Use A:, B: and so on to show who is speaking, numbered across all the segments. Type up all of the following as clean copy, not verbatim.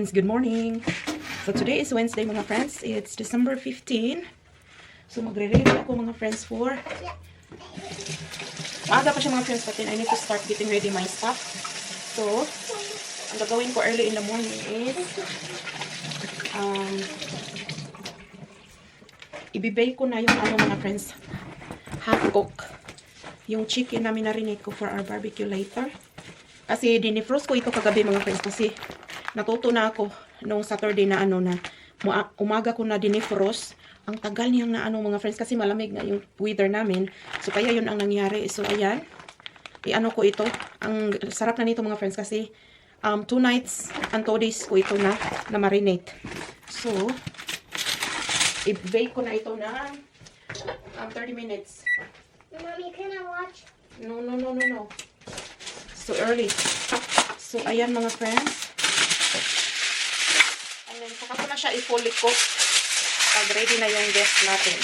A: friends, good morning. So today is Wednesday mga friends. It's December 15. So magre-ready ako mga friends for maaga pa siya mga friends, but then I need to start getting ready my stuff. So ang gagawin ko early in the morning is ibibake ko na yung mga friends, half cook yung chicken na minarinate ko for our barbecue later. Kasi dinifrost ko ito kagabi mga friends, kasi natuto na ako nung Saturday na umaga ko na dinifrost. Ang tagal niyang na mga friends, kasi malamig na yung weather namin. So kaya yun ang nangyari. So ayan, ko ito. Ang sarap na nito mga friends, kasi 2 nights and 2 days ko ito na marinate. So i-bake ko na ito na 30 minutes.
B: Mommy, can I watch?
A: No. So early. So ayan mga friends. And then saka ko na siya i-fully cook pag ready na yung guest natin.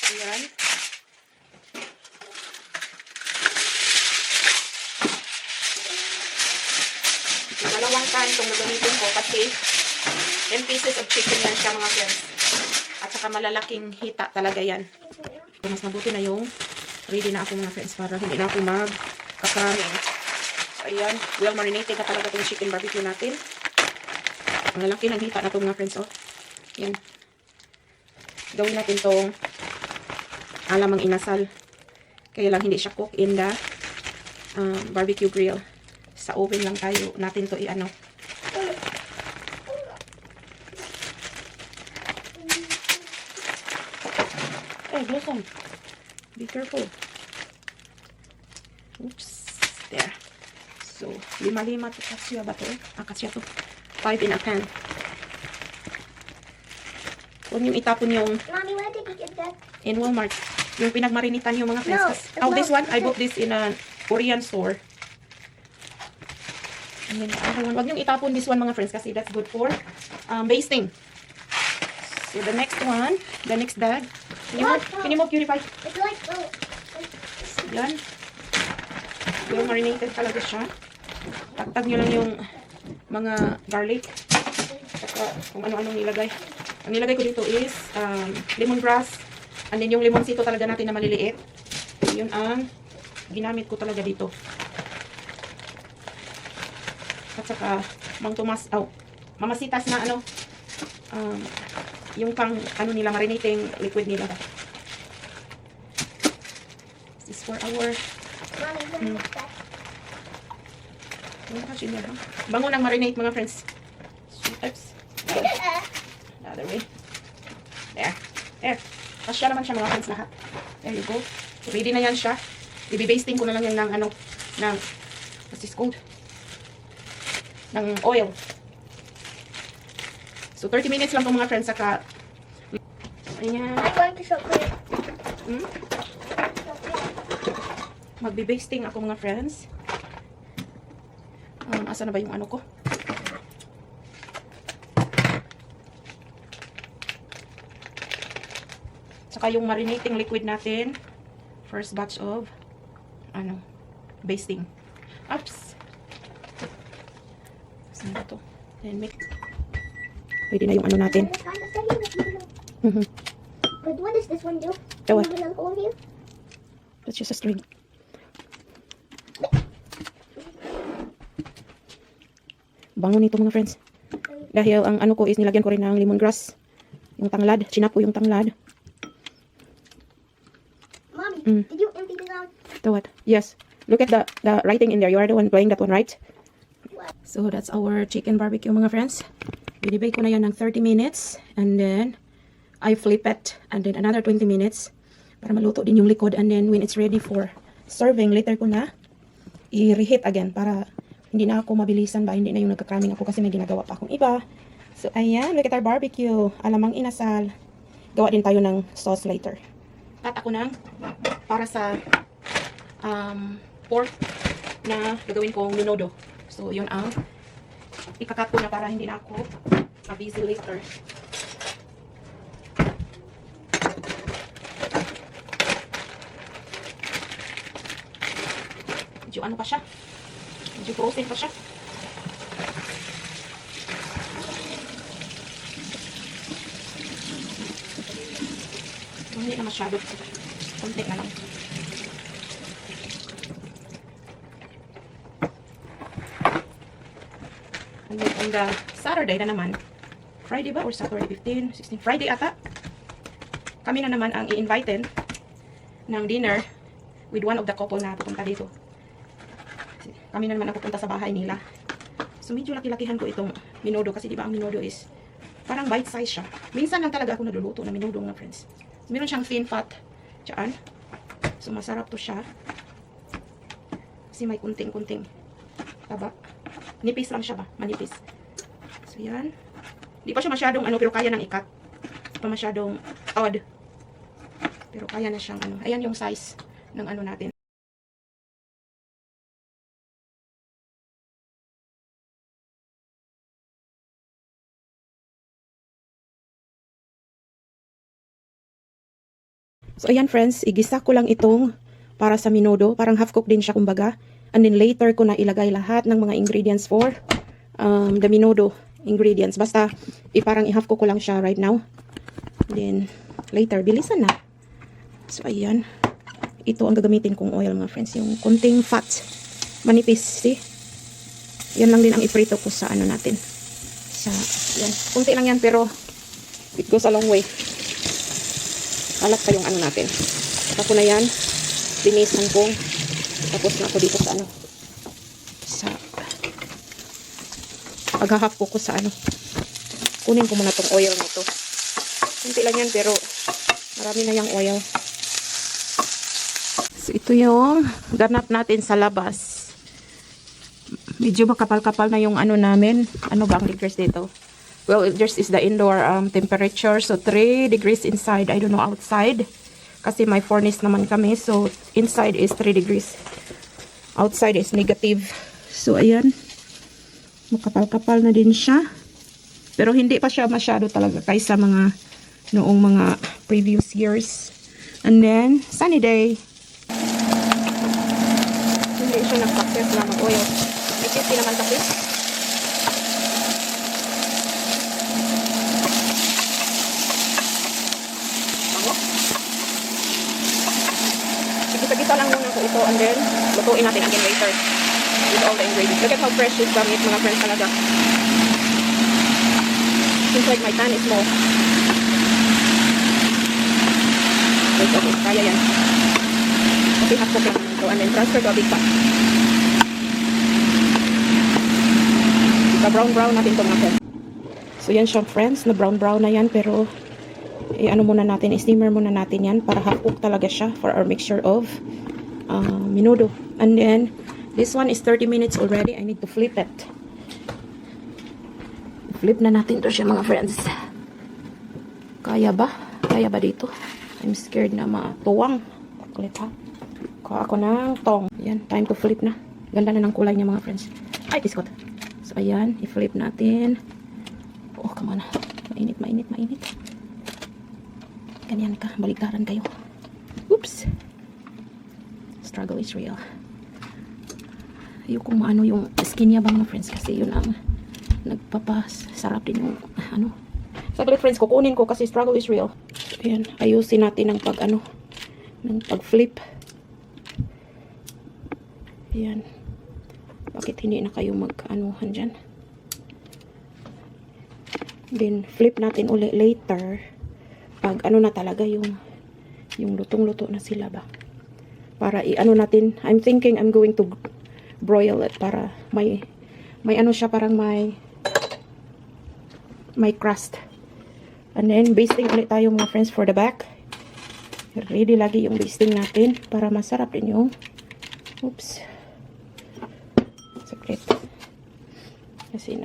A: Ayan. So, dalawang pan itong gagamitin ko kasi 10 pieces of chicken yan siya mga friends. At saka malalaking hita talaga yan. So, mas mabuti na yung ready na ako mga friends para hindi na ako magkakarami. So, ayan. Well marinated na talaga itong chicken barbecue natin. Malaki ng hita na ito mga friends. Oh. Yan. Gawin natin itong alamang inasal. Kaya lang hindi siya cook in the barbecue grill. Sa oven lang tayo natin to i-ano. Hey, Blossom. Be careful. Oops. There. So, 5 to kasya ba ito? Kasya to. 5 in a pan. Huwag niyong itapon yung
B: Mommy, where did you get that?
A: in Walmart. Yung pinagmarinitan yung mga friends.
B: No,
A: This one, I bought this in a Korean store. And then the other one, huwag niyong itapon this one mga friends, kasi that's good for basting. So the next one, the next bag. Can you move purify?
B: It's like, oh.
A: Yan. Well marinated talaga siya. Tagtag nyo lang yung mga garlic. Saka kung ano-anong nilagay. Ang nilagay ko dito is lemongrass. And then yung limonsito talaga natin na maliliit. Yun ang ginamit ko talaga dito. At saka mamasitas na yung pang nila, marinating liquid nila. This is for our
B: Mommy, look at that.
A: bango ng marinate mga friends. Oops. The other way. There. Kasya naman siya mga friends lahat. There you go. So, ready na yan siya. Ibibasting ko na lang yan ng what's this called? Ng oil. So 30 minutes lang itong mga friends, saka ayan.
B: I'm going to show you.
A: Magbe-basting ako mga friends. Asa na ba yung ko? Saka yung marinating liquid natin. First batch of basting. Oops. Saan ba ito? Then make. Pwede na yung natin.
B: But what does this one do?
A: The what?
B: You have another hole here?
A: That's just a string. Bango nito mga friends. Dahil ang ko is nilagyan ko rin ng lemongrass. Yung tanglad. Chinap ko yung tanglad.
B: Mommy, did you empty this out?
A: The what? Yes. Look at the writing in there. You are the one playing that one, right? So that's our chicken barbecue mga friends. Binibake ko na yan ng 30 minutes. And then I flip it. And then another 20 minutes. Para maluto din yung likod. And then when it's ready for serving, later ko na i-reheat again. Para hindi na ako mabilisan ba. Hindi na yung nagka-cramming ako kasi may ginagawa pa akong iba. So ayan, look at our barbecue. Alamang inasal. Gawa din tayo ng sauce later. At ako ng para sa pork na gagawin kong menudo. So yun ang ikakat ko na para hindi na ako busy later. Medyo ano pa siya. Medyo frozen pa siya. Hindi na masyado. Konti na lang. And then on the Saturday na naman, Friday ba or Saturday 15, 16, Friday ata, kami na naman ang i-invitein ng dinner with one of the couple na pupunta dito. Kami na naman ang pupunta sa bahay nila. So medyo laki-lakihan ko itong minudo kasi di ba ang minudo is parang bite size siya. Minsan lang talaga ako nagluluto ng minudo mga friends. Meron siyang thin fat dyan. So masarap to siya. Kasi may kunting-kunting taba. Nipis lang siya ba? Manipis. So yan. Di pa siya masyadong ano pero kaya nang ikat. Di pa masyadong odd. Pero kaya na siyang ano. Ayan yung size ng ano natin. So, ayan friends, igisa ko lang itong para sa minudo. Parang half cook din siya kumbaga. And then later ko na ilagay lahat ng mga ingredients for the minudo ingredients. Basta, parang i-half cook ko lang siya right now. Then, later, bilisan na. So, ayan. Ito ang gagamitin kong oil mga friends. Yung konting fat. Manipis, see? Yan lang din ang iprito ko sa ano natin. Sa, yan. Kunti lang yan pero it goes a long way. Kalat pa yung ano natin. Tapos na yan. Linisan ko. Tapos na ako dito sa ano. Sa paghahap ko sa ano. Kunin ko muna tong oil na ito. Kunti lang yan pero marami na yung oil. So ito yung ganap natin sa labas. Medyo makapal-kapal na yung ano namin. Ano ba ang degrees dito? Well, this is the indoor temperature. So, 3 degrees inside. I don't know outside. Kasi may furnace naman kami. So, inside is 3 degrees. Outside is negative. So, ayan. Makapal-kapal na din siya. Pero hindi pa siya masyado talaga kaysa mga noong mga previous years. And then, sunny day. Hindi siya nag-success na mag-oil. May 50 naman kasi. Gisa-gisa lang muna ko ito and then lutuin natin again later with all the ingredients. Look at how fresh is the meat mga friends talaga. Seems like my pan is small. Okay, kaya yan. Okay, half cook lang naman ito and then transfer to a big pot. Brown natin ito mga friends. So yan siya friends, na brown na yan pero ano muna natin, steamer muna natin yan para half cook talaga siya for our mixture of minudo. And then, this one is 30 minutes already. I need to flip it. Flip na natin to siya mga friends. Kaya ba? Kaya ba dito? I'm scared na matuwang. Kulit ha. Kuha ako ng tong. Yan, time to flip na. Ganda na ng kulay niya mga friends. Ay, biskot. So, ayan, i-flip natin. Oh, come on. Mainit. Ganyan ka, baliktaran kayo. Oops. Struggle is real. Ayokong maano yung skin niya ba mga friends kasi yun ang nagpapasarap din yung ano. Saglit friends, kukunin ko kasi struggle is real. Ayan, ayusin natin ng pag ano, ng pag flip. Ayan. Bakit hindi na kayo mag-anuhan dyan? Then, flip natin ulit later. Pag ano na talaga yung lutong-luto na sila ba. Para i-ano natin. I'm thinking I'm going to broil it para may ano siya parang may crust. And then, basting ulit tayo mga friends for the back. Ready lagi yung basting natin para masarap din yung oops. Sakit. Kasi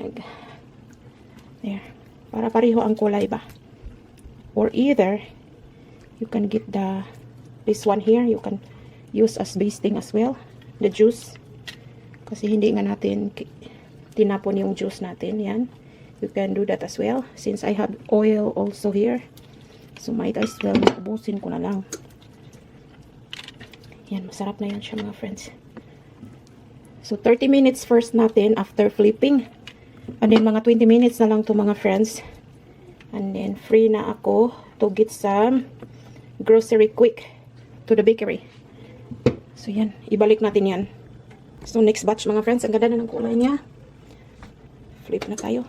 A: there. Para pareho ang kulay ba. Or either, you can get this one here, you can use as basting as well, the juice. Kasi hindi nga natin tinapon yung juice natin, yan. You can do that as well, since I have oil also here. So, might as well, ubusin ko na lang. Yan, masarap na yan siya mga friends. So, 30 minutes first natin after flipping. And then, mga 20 minutes na lang to mga friends. And then, free na ako to get some grocery quick to the bakery. So yan, ibalik natin yan. So next batch mga friends, ang ganda na ng kulay niya. Flip na tayo.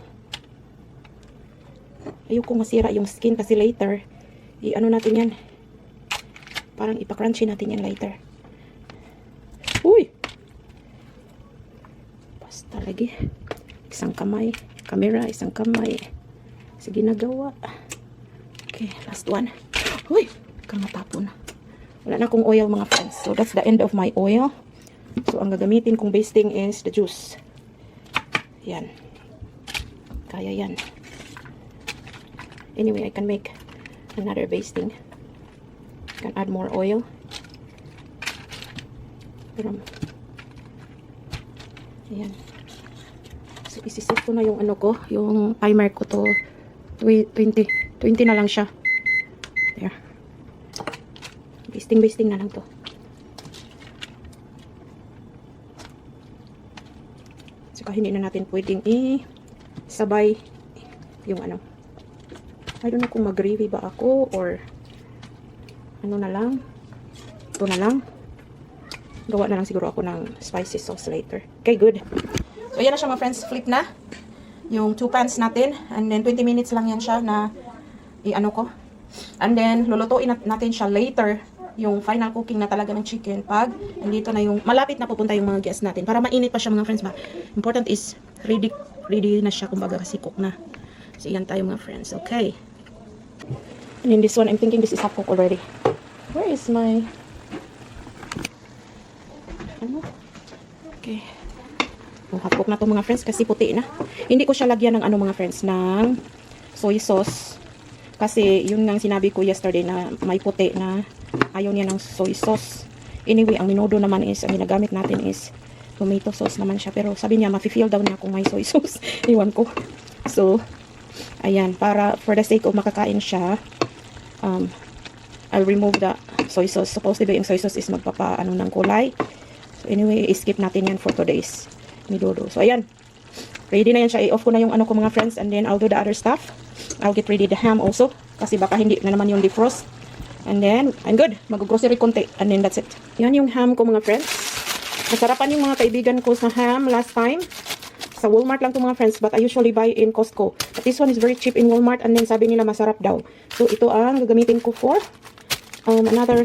A: Ayoko masira yung skin kasi later, i-ano natin yan. Parang ipa-crunchy natin yan later. Uy! Basta lagi. Isang kamay. Camera, isang kamay. Sige, nagawa. Okay, last one. Uy! Kang matapon. Wala na akong oil mga friends. So that's the end of my oil. So ang gagamitin kong basting is the juice. Yan. Kaya yan. Anyway, I can make another basting. Can add more oil. Pero, ayan. So, isiset ko na yung ano ko, yung timer ko to 20 na lang siya. There. Basting na lang to. Saka hindi na natin pwedeng sabay yung ano. I don't know kung mag-gravy ba ako or ano na lang. Ito na lang. Gawa na lang siguro ako ng spicy sauce later. Okay, good. So, yan na siya mga friends. Flip na yung 2 pans natin. And then, 20 minutes lang yan siya na i-ano ko. And then, lulutuin natin siya later. Yung final cooking na talaga ng chicken. Pag, andito na yung, malapit na pupunta yung mga guests natin. Para mainit pa siya mga friends ba. Important is, ready na siya. Kumbaga kasi cook na. So, yan tayo mga friends. Okay. And in this one, I'm thinking this is half cooked already. Where is my... Ano? Okay. Half cooked na to mga friends kasi puti na. Hindi ko siya lagyan ng ano mga friends, ng soy sauce. Kasi yun nga sinabi ko yesterday na may puti na ayaw niya ng soy sauce. Anyway, ang minudo naman is, ang ginagamit natin is tomato sauce naman siya. Pero sabi niya, mafe-feel daw niya kung may soy sauce. Iwan ko. So, ayan, para for the sake of makakain siya, I'll remove the soy sauce. Supposedly, yung soy sauce is magpapa-ano ng kulay. So, anyway, skip natin yan for today's minudo. So, ayan. Ready na yan siya. I-off ko na yung ano ko mga friends and then I'll do the other stuff. I'll get ready the ham also. Kasi baka hindi na naman yung defrost. And then, I'm good. Mag-grocery konti. And then, that's it. Yan yung ham ko mga friends. Nasarapan yung mga kaibigan ko sa ham last time. Sa Walmart lang to mga friends. But I usually buy in Costco. But this one is very cheap in Walmart. And then, sabi nila masarap daw. So, ito ang gagamitin ko for another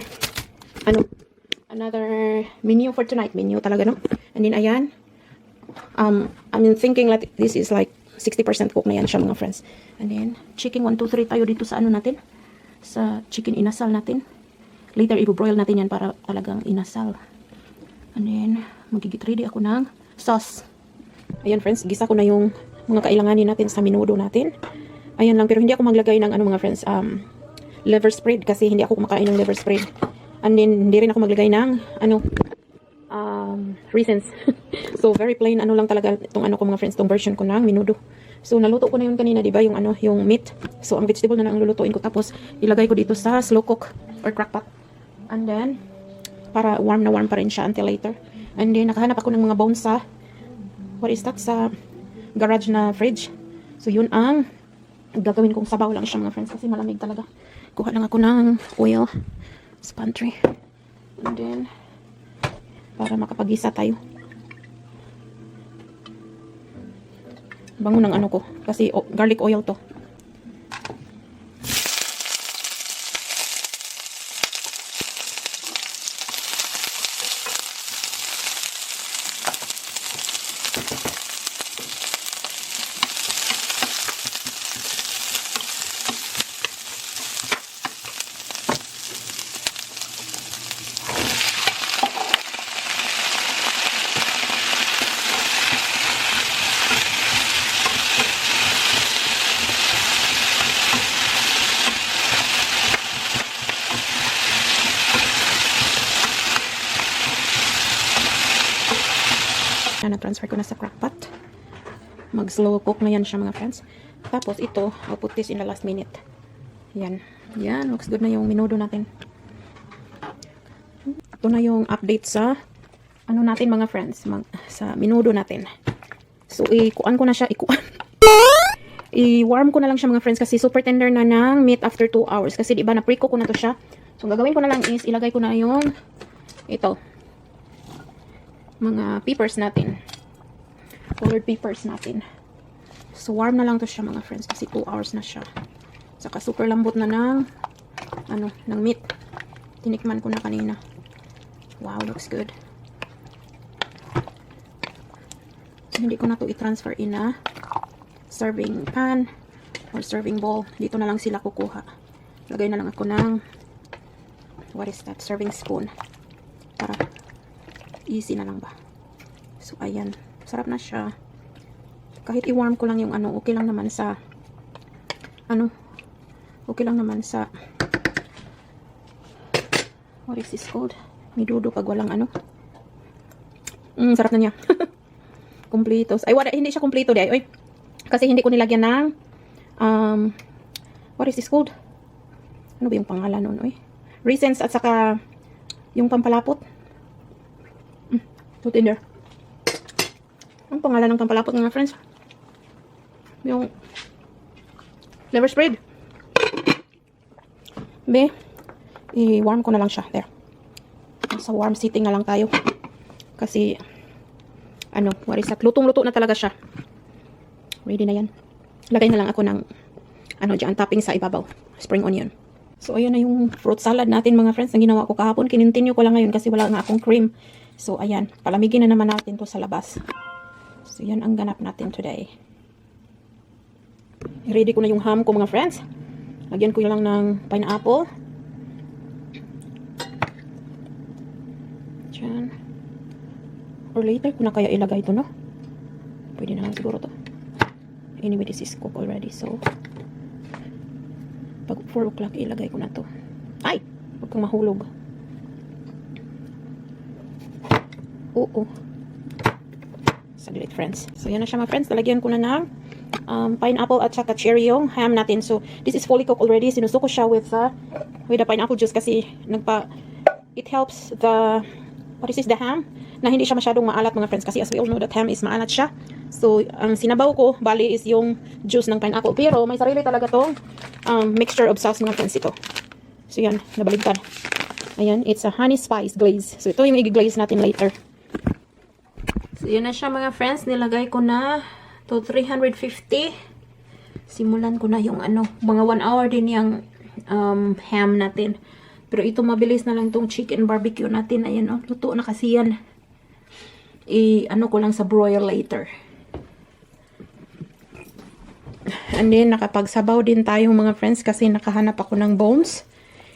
A: menu for tonight. Menu talaga, no? And then, ayan. I'm thinking like this is like 60% cook na yan siya mga friends. And then, chicken 1, 2, 3 tayo dito sa ano natin. Sa chicken inasal natin. Later, i-broil natin yan para talagang inasal. And then, magigit ready ako ng sauce. Ayan friends, gisa ko na yung mga kailanganin natin sa minudo natin. Ayan lang, pero hindi ako maglagay ng ano mga friends, liver spread kasi hindi ako kumakain ng liver spread. And then, hindi rin ako maglagay ng raisins. So, very plain, ano lang talaga itong ano ko mga friends, itong version ko ng minudo. So, naluto ko na yun kanina, di ba? Yung ano, yung meat. So, ang vegetable na lang ang lulutuin ko. Tapos, ilagay ko dito sa slow cook or crock pot. And then, para warm na warm pa rin siya until later. And then, nakahanap ako ng mga bones sa, what is that? Sa garage na fridge. So, yun ang gagawin kong sabaw lang siya mga friends. Kasi malamig talaga. Kuha lang ako ng oil sa pantry. And then, para makapag-isa tayo. Bango ng ano ko. Kasi garlic oil to. Na-transfer ko na sa crockpot. Mag-slow cook na yan siya mga friends. Tapos ito, I'll put this in the last minute. Yan. Yan, looks good na yung minudo natin. Ito na yung update sa ano natin mga friends, sa minudo natin. So, ikuan ko na siya, I-warm ko na lang siya mga friends kasi super tender na ng meat after 2 hours. Kasi diba na pre-cook ko na to siya So, ang gagawin ko na lang is ilagay ko na yung ito. Mga peppers natin. Colored peppers natin. So, warm na lang to siya mga friends kasi 2 hours na siya. Saka super lambot na ng ng meat. Tinikman ko na kanina. Wow, looks good. So, hindi ko na to i-transfer in a serving pan or serving bowl. Dito na lang sila kukuha. Lagay na lang ako ng what is that? Serving spoon. Para easy na lang ba. So, ayan. Sarap na siya. Kahit i-warm ko lang yung okay lang naman sa okay lang naman sa what is this called? Midudo pag walang sarap na niya. Kompletos. Ay, hindi siya kompleto di ay. Oy. Kasi hindi ko nilagyan ng what is this called? Ano ba yung pangalan nun? Oy? Raisins at saka yung pampalapot. Put in there. Ang pangalan ng pampalapot mga friends? Yung flavor spread. Be, i-warm ko na lang siya. There. Sa warm sitting na lang tayo. Kasi, what is that? Lutong-luto na talaga siya. Ready na yan. Lagay na lang ako ng, dyan, topping sa ibabaw. Spring onion. So, ayan na yung fruit salad natin mga friends na ginawa ko kahapon. Kinintinu ko lang ngayon kasi wala nga akong cream. So, ayan. Palamigin na naman natin to sa labas. So, yan ang ganap natin today. Ready ko na yung ham ko mga friends. Lagyan ko lang ng pineapple. Diyan. Or later ko na kaya ilagay ito, no? Pwede naman siguro to. Anyway, this is cooked already. So, pag 4 o'clock ilagay ko na to. Ay! Huwag kang mahulog. Oo. Saglit, friends. So, yan na siya mga friends. Talagyan ko na ng pineapple at saka cherry yung ham natin. So, this is fully cooked already. Sinusuko siya with the pineapple juice kasi it helps the ham na hindi siya masyadong maalat mga friends kasi as we all know that ham is maalat siya. So, ang sinabaw ko, bali is yung juice ng pineapple. Pero, may sarili talaga tong mixture of sauce mga friends ito. So, yan. Nabaligtad. Ayan. It's a honey spice glaze. So, ito yung i-glaze natin later. So, yun na siya mga friends. Nilagay ko na to 350. Simulan ko na yung mga 1 hour din yung ham natin. Pero ito mabilis na lang tong chicken barbecue natin. Ayan luto na kasi yan. Ko lang sa broil later. And then nakapagsabaw din tayo mga friends kasi nakahanap ako ng bones.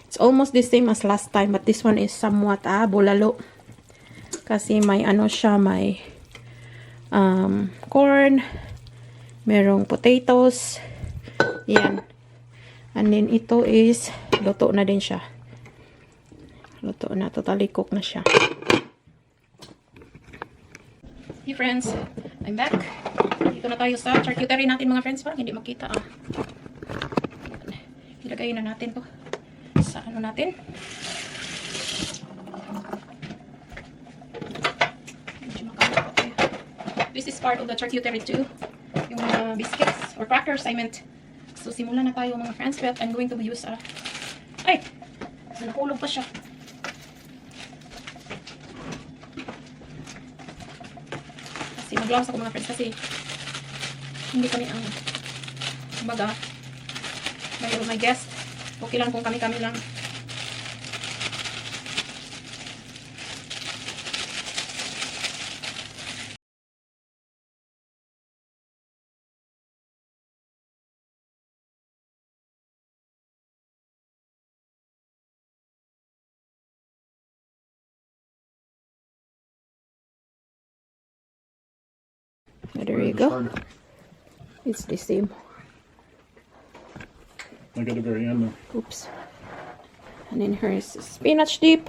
A: It's almost the same as last time but this one is somewhat bulalo. Kasi may siya, may corn, merong potatoes, yan. And then ito is luto na din siya. Luto na, totally cooked na siya. Hey friends, I'm back. Dito na tayo sa charcuterie natin mga friends. Parang hindi makita ilagay na natin to sa natin. This is part of the charcuterie too. Yung mga biscuits or crackers I meant. So simulan na tayo mga friends. But I'm going to use ay! Nahulog pa siya. Kasi mag-gloves ako mga friends kasi hindi kami ang kumbaga mayroon my guest. Okay lang kung kami-kami lang. There you go. It's the same.
C: I got the very end there.
A: Oops. And then here's spinach dip.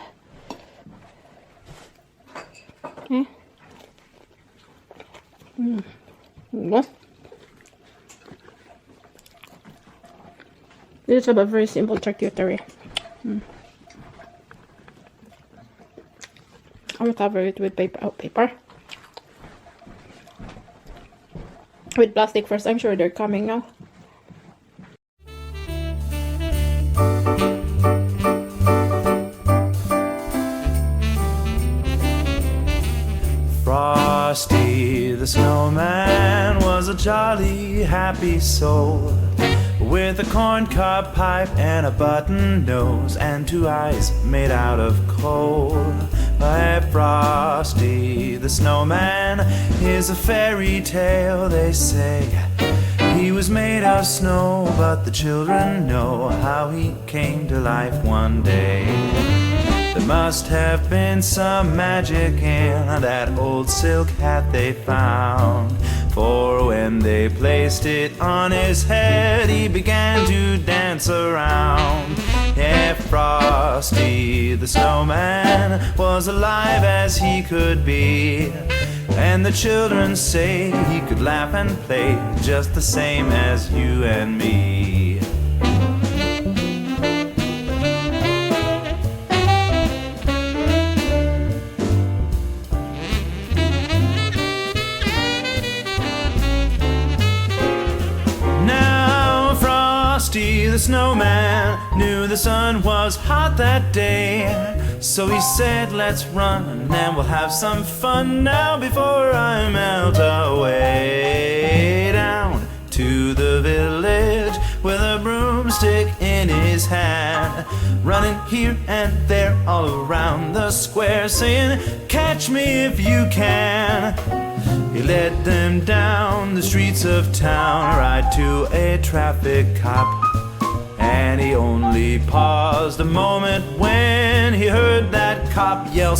A: Okay. Yeah. This is a very simple charcuterie. I will cover it with paper. With plastic first. I'm sure they're coming now.
C: snowman was a jolly, happy soul, with a corncob pipe and a button nose and 2 eyes made out of coal. But Frosty the Snowman is a fairy tale, they say. He was made of snow, but the children know how he came to life one day. There must have been some magic in that old silk hat they found, for when they placed it on his head, he began to dance around. Yeah, Frosty the Snowman was alive as he could be, and the children say he could laugh and play just the same as you and me. Now Frosty the Snowman knew the sun was hot that day, so he said, let's run and we'll have some fun now before I melt away. Down to the village with a broomstick in his hand, running here and there all around the square, saying, catch me if you can. He led them down the streets of town, right to a traffic cop, and he only paused a moment when he heard that cop yell,